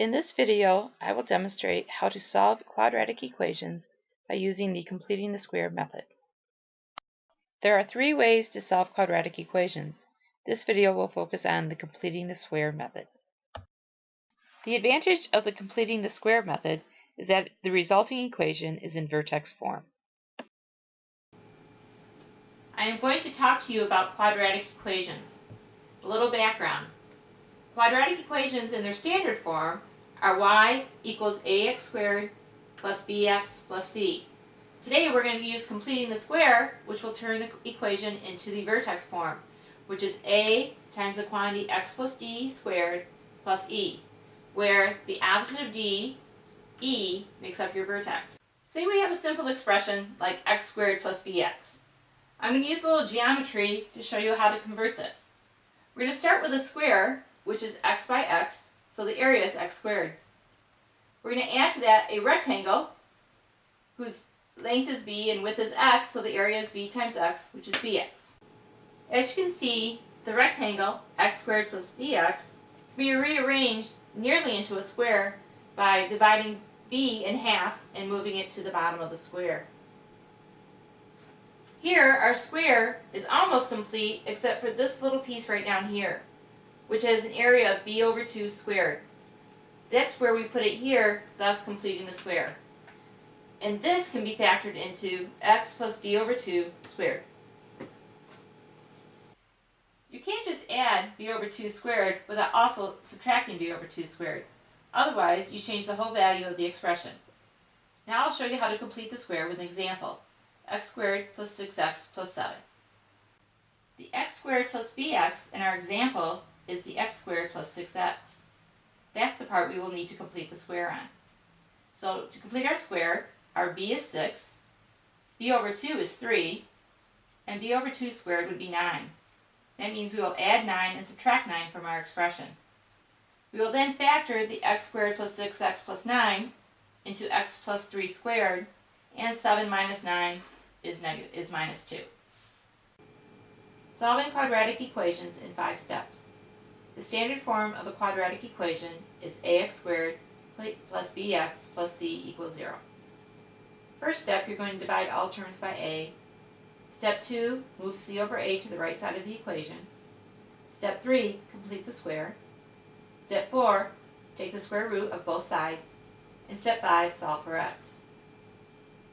In this video, I will demonstrate how to solve quadratic equations by using the completing the square method. There are three ways to solve quadratic equations. This video will focus on the completing the square method. The advantage of the completing the square method is that the resulting equation is in vertex form. I am going to talk to you about quadratic equations. A little background. Quadratic equations in their standard form are y equals ax squared plus bx plus c. Today we're going to use completing the square, which will turn the equation into the vertex form, which is a times the quantity x plus d squared plus e, where the opposite of d, e, makes up your vertex. Say we have a simple expression like x squared plus bx. I'm going to use a little geometry to show you how to convert this. We're going to start with a square, which is x by x, so the area is x squared. We're going to add to that a rectangle whose length is b and width is x, so the area is b times x, which is bx. As you can see, the rectangle, x squared plus bx, can be rearranged nearly into a square by dividing b in half and moving it to the bottom of the square. Here, our square is almost complete except for this little piece right down here, which has an area of b over 2 squared. That's where we put it here, thus completing the square. And this can be factored into x plus b over 2 squared. You can't just add b over 2 squared without also subtracting b over 2 squared. Otherwise, you change the whole value of the expression. Now I'll show you how to complete the square with an example. X squared plus 6x plus 7. The x squared plus bx in our example is the x squared plus 6x. That's the part we will need to complete the square on. So to complete our square, our b is 6, b over 2 is 3, and b over 2 squared would be 9. That means we will add 9 and subtract 9 from our expression. We will then factor the x squared plus 6x plus 9 into x plus 3 squared, and 7 minus 9 is minus 2. Solving quadratic equations in 5 steps. The standard form of a quadratic equation is ax squared plus bx plus c equals 0. First step, you're going to divide all terms by a. Step 2, move c over a to the right side of the equation. Step 3, complete the square. Step 4, take the square root of both sides. And step 5, solve for x.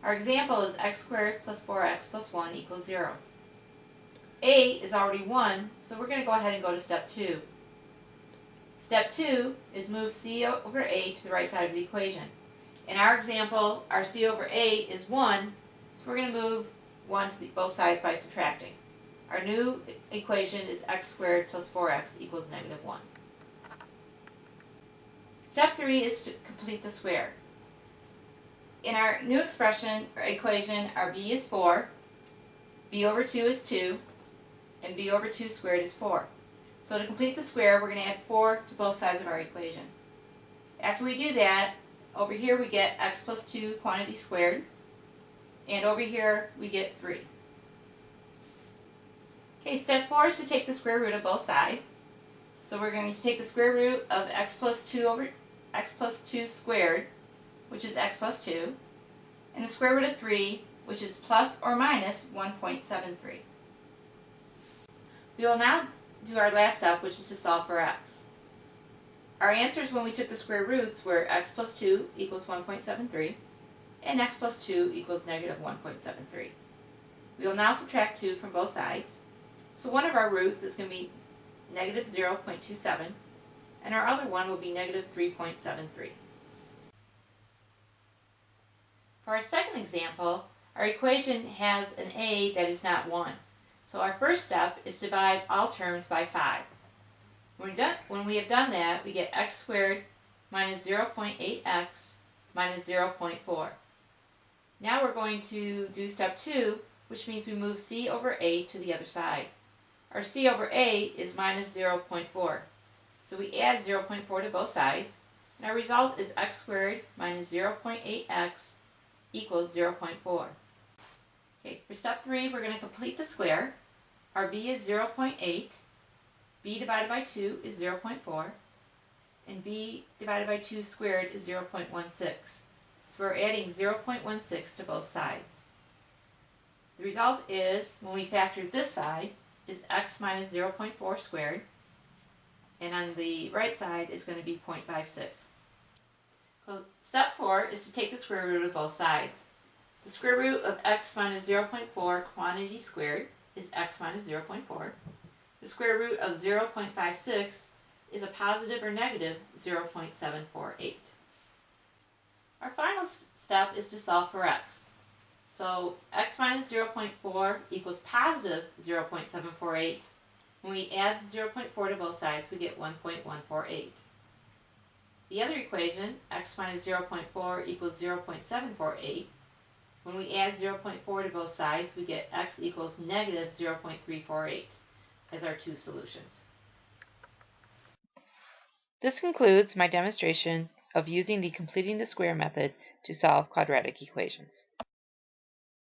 Our example is x squared plus 4x plus 1 equals 0. A is already 1, so we're going to go ahead and go to step 2. Step 2 is move c over a to the right side of the equation. In our example, our c over a is 1, so we're going to move 1 to both sides by subtracting. Our new equation is x squared plus 4x equals negative 1. Step 3 is to complete the square. In our new expression or equation, our b is 4, b over 2 is 2, and b over 2 squared is 4. So to complete the square, we're going to add 4 to both sides of our equation. After we do that, over here we get x plus 2 quantity squared, and over here we get 3. Okay, step 4 is to take the square root of both sides. So we're going to take the square root of x plus 2 over x plus 2 squared, which is x plus 2, and the square root of 3, which is plus or minus 1.73. We will now do our last step, which is to solve for x. Our answers when we took the square roots were x plus 2 equals 1.73, and x plus 2 equals negative 1.73. We will now subtract 2 from both sides. So one of our roots is going to be negative 0.27, and our other one will be negative 3.73. For our second example, our equation has an a that is not 1. So our first step is to divide all terms by 5. When we have done that, we get x squared minus 0.8x minus 0.4. Now we're going to do step 2, which means we move c over a to the other side. Our c over a is minus 0.4. So we add 0.4 to both sides, and our result is x squared minus 0.8x equals 0.4. Okay, for step 3, we're going to complete the square. Our b is 0.8. b divided by 2 is 0.4. and b divided by 2 squared is 0.16. So we're adding 0.16 to both sides. The result is, when we factor this side, is x minus 0.4 squared, and on the right side is going to be 0.56. So step 4 is to take the square root of both sides. The square root of x minus 0.4 quantity squared is x minus 0.4. The square root of 0.56 is a positive or negative 0.748. Our final step is to solve for x. So x minus 0.4 equals positive 0.748. When we add 0.4 to both sides, we get 1.148. The other equation, x minus 0.4 equals 0.748. When we add 0.4 to both sides, we get x equals negative 0.348 as our two solutions. This concludes my demonstration of using the completing the square method to solve quadratic equations.